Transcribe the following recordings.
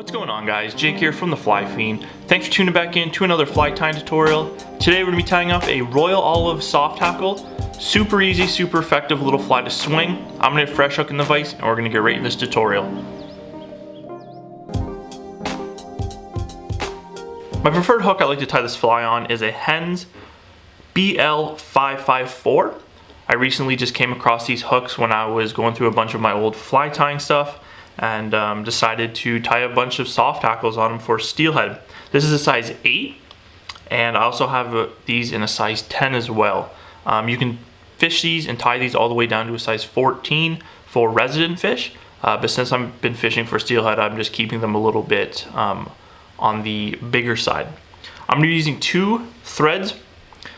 What's going on, guys? Jake here from the Fly Fiend. Thanks for tuning back in to another fly tying tutorial. Today we're going to be tying up a Royal Olive soft hackle. Super easy, super effective little fly to swing. I'm going to fresh hook in the vise and we're going to get right in this tutorial. My preferred hook I like to tie this fly on is a Hen's BL554. I recently just came across these hooks when I was going through a bunch of my old fly tying stuff and decided to tie a bunch of soft hackles on them for steelhead. This is a size 8 and I also have these in a size 10 as well. You can fish these and tie these all the way down to a size 14 for resident fish, but since I've been fishing for steelhead, I'm just keeping them a little bit on the bigger side. I'm going to be using 2 threads.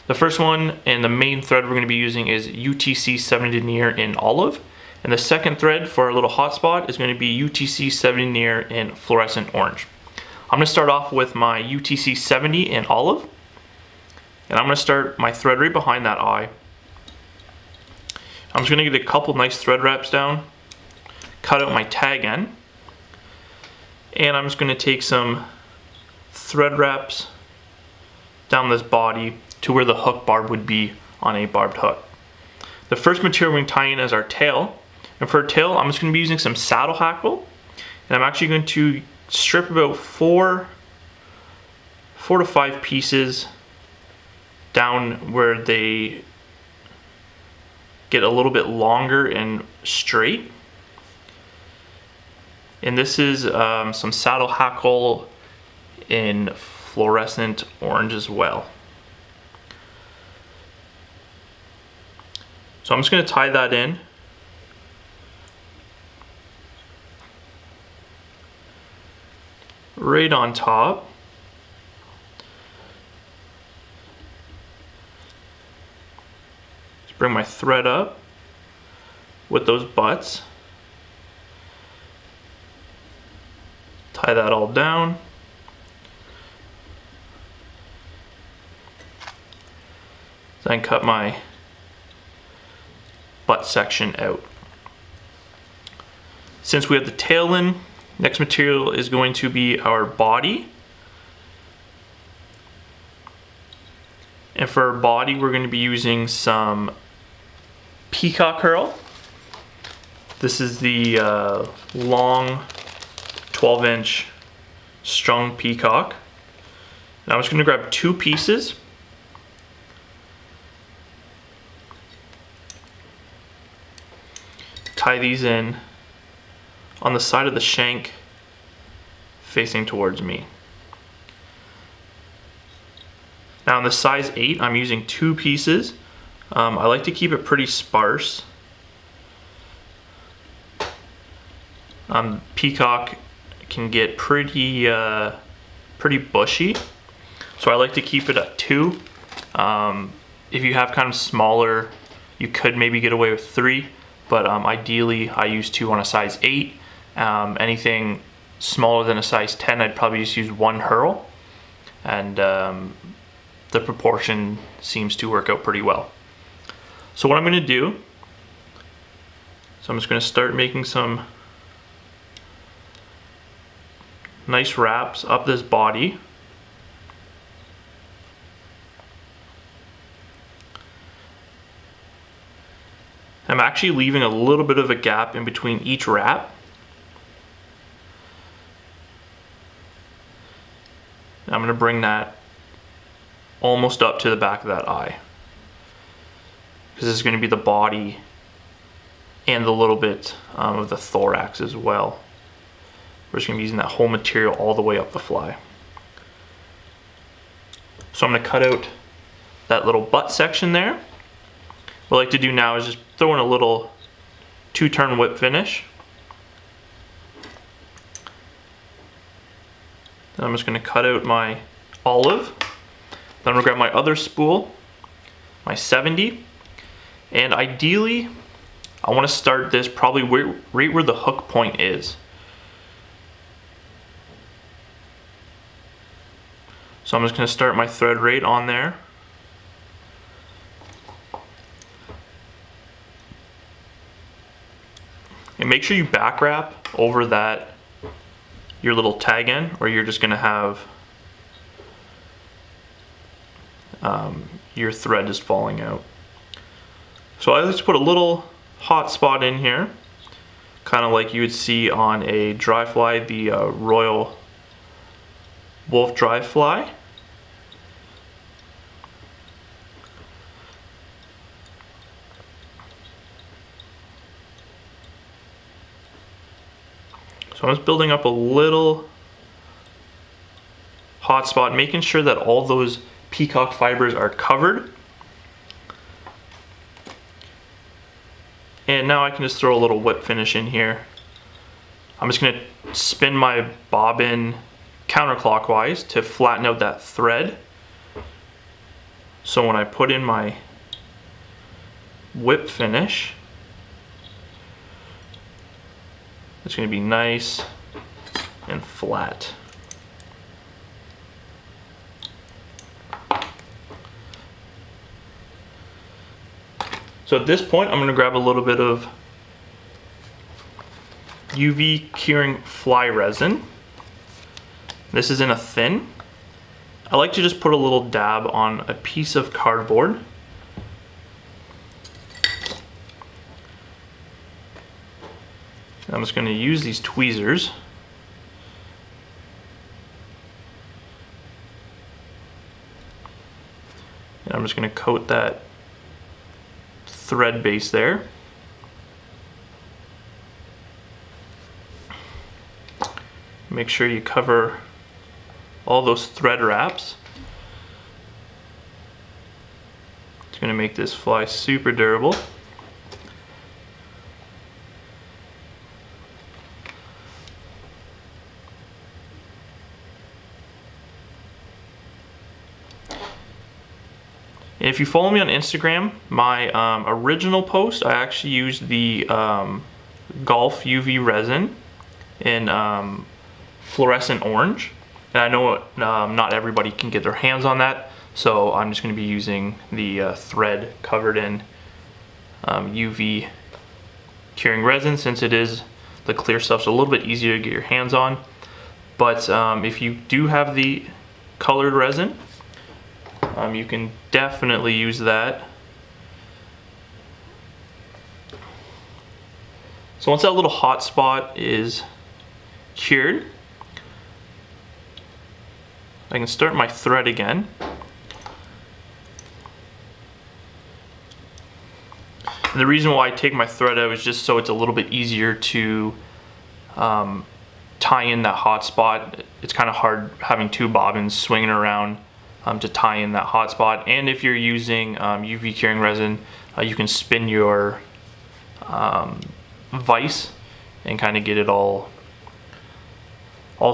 The first one and the main thread we're going to be using is UTC 70 denier in olive. And the second thread for our little hotspot is going to be UTC 70 denier in fluorescent orange. I'm going to start off with my UTC 70 in olive. And I'm going to start my thread right behind that eye. I'm just going to get a couple nice thread wraps down, cut out my tag end. And I'm just going to take some thread wraps down this body to where the hook barb would be on a barbed hook. The first material we're going to tie in is our tail. And for a tail, I'm just going to be using some saddle hackle. And I'm actually going to strip about 4 to 5 pieces down where they get a little bit longer and straight. And this is some saddle hackle in fluorescent orange as well. So I'm just going to tie that in. Right on top. Just bring my thread up with those butts. Tie that all down. Then cut my butt section out. Since we have the tail in, next material is going to be our body. And for our body, we're going to be using some peacock herl. This is the long 12-inch strung peacock. Now I'm just going to grab 2 pieces. Tie these in on the side of the shank facing towards me. Now in the size 8, I'm using 2 pieces. I like to keep it pretty sparse. Peacock can get pretty bushy, so I like to keep it at 2. If you have kind of smaller, you could maybe get away with 3, but ideally I use 2 on a size 8. Anything smaller than a size 10, I'd probably just use 1 herl, and the proportion seems to work out pretty well. So what I'm going to do, I'm just going to start making some nice wraps up this body. I'm actually leaving a little bit of a gap in between each wrap. I'm going to bring that almost up to the back of that eye, because this is going to be the body and a little bit of the thorax as well. We're just going to be using that whole material all the way up the fly. So I'm going to cut out that little butt section there. What I like to do now is just throw in a little 2-turn whip finish. Then I'm just going to cut out my olive. Then I'm going to grab my other spool, my 70, and ideally I want to start this probably right where the hook point is. So I'm just going to start my thread right on there. And make sure you back wrap over that your little tag end, or you're just gonna have your thread just falling out. So I like to put a little hot spot in here, kind of like you would see on a dry fly, the Royal Wolf dry fly. So I'm just building up a little hot spot, making sure that all those peacock fibers are covered. And now I can just throw a little whip finish in here. I'm just gonna spin my bobbin counterclockwise to flatten out that thread. So when I put in my whip finish, it's gonna be nice and flat. So at this point, I'm gonna grab a little bit of UV curing fly resin. This is in a thin. I like to just put a little dab on a piece of cardboard. I'm just gonna use these tweezers. And I'm just gonna coat that thread base there. Make sure you cover all those thread wraps. It's going to make this fly super durable. And if you follow me on Instagram, my original post, I actually used the Golf UV resin in fluorescent orange. And I know not everybody can get their hands on that, so I'm just going to be using the thread covered in UV curing resin, since it is the clear stuff, so a little bit easier to get your hands on. But if you do have the colored resin, you can definitely use that. So once that little hot spot is cured, I can start my thread again. And the reason why I take my thread out is just so it's a little bit easier to tie in that hot spot. It's kind of hard having two bobbins swinging around to tie in that hot spot. And if you're using UV curing resin, you can spin your vise and kind of get it all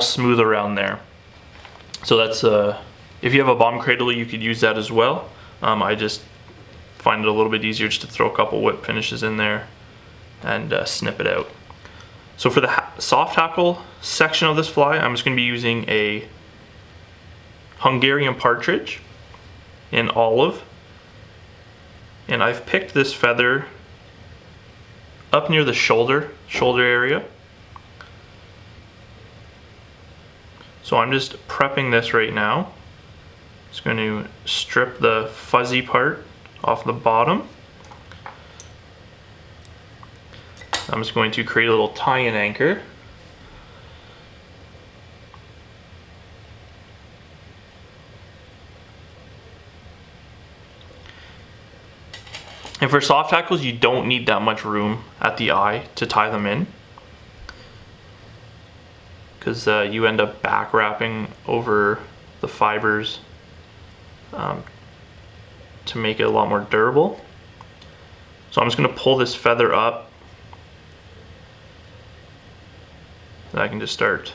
smooth around there. So that's if you have a bomb cradle, you could use that as well. I just find it a little bit easier just to throw a couple whip finishes in there and snip it out. So for the soft hackle section of this fly, I'm just going to be using a Hungarian partridge in olive, and I've picked this feather up near the shoulder area. So I'm just prepping this right now. Just going to strip the fuzzy part off the bottom. I'm just going to create a little tie-in anchor. And for soft hackles, you don't need that much room at the eye to tie them in, because you end up back wrapping over the fibers to make it a lot more durable. So I'm just going to pull this feather up, and I can just start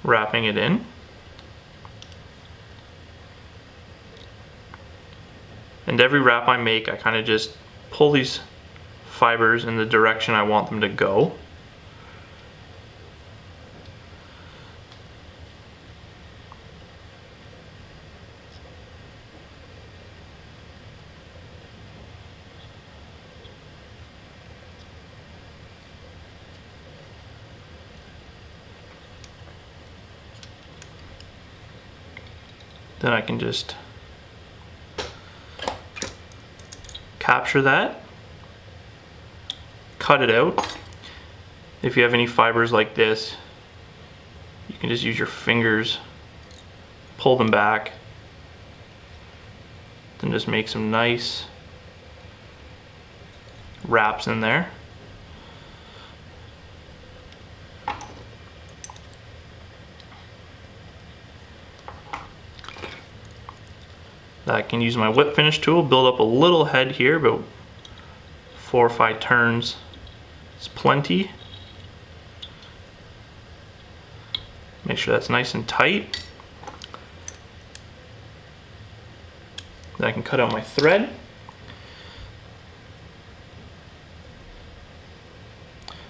wrapping it in. And every wrap I make, I kind of just pull these fibers in the direction I want them to go. Then I can just capture that, cut it out. If you have any fibers like this, you can just use your fingers, pull them back, then just make some nice wraps in there. I can use my whip finish tool, build up a little head here, about 4 or 5 turns is plenty. Make sure that's nice and tight. Then I can cut out my thread.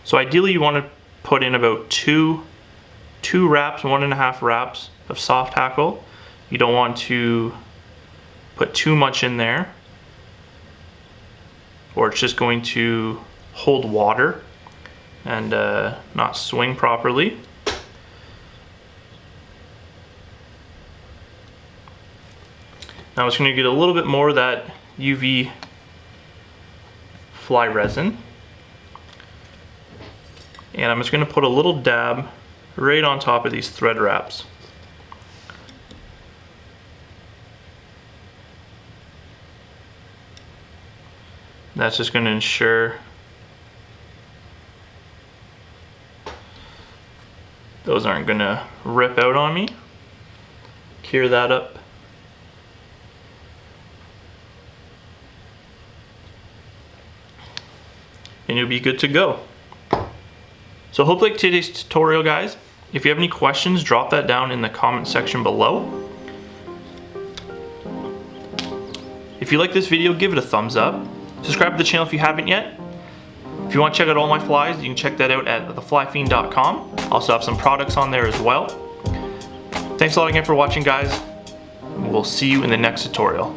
So ideally you want to put in about two wraps, 1.5 wraps of soft hackle. You don't want to put too much in there, or it's just going to hold water and not swing properly. Now I'm just going to get a little bit more of that UV fly resin, and I'm just going to put a little dab right on top of these thread wraps. That's just going to ensure those aren't going to rip out on me. Cure that up. And you'll be good to go. So hope you like today's tutorial, guys. If you have any questions, drop that down in the comment section below. If you like this video, give it a thumbs up. Subscribe to the channel if you haven't yet. If you want to check out all my flies, you can check that out at theflyfiend.com. Also have some products on there as well. Thanks a lot again for watching, guys. We'll see you in the next tutorial.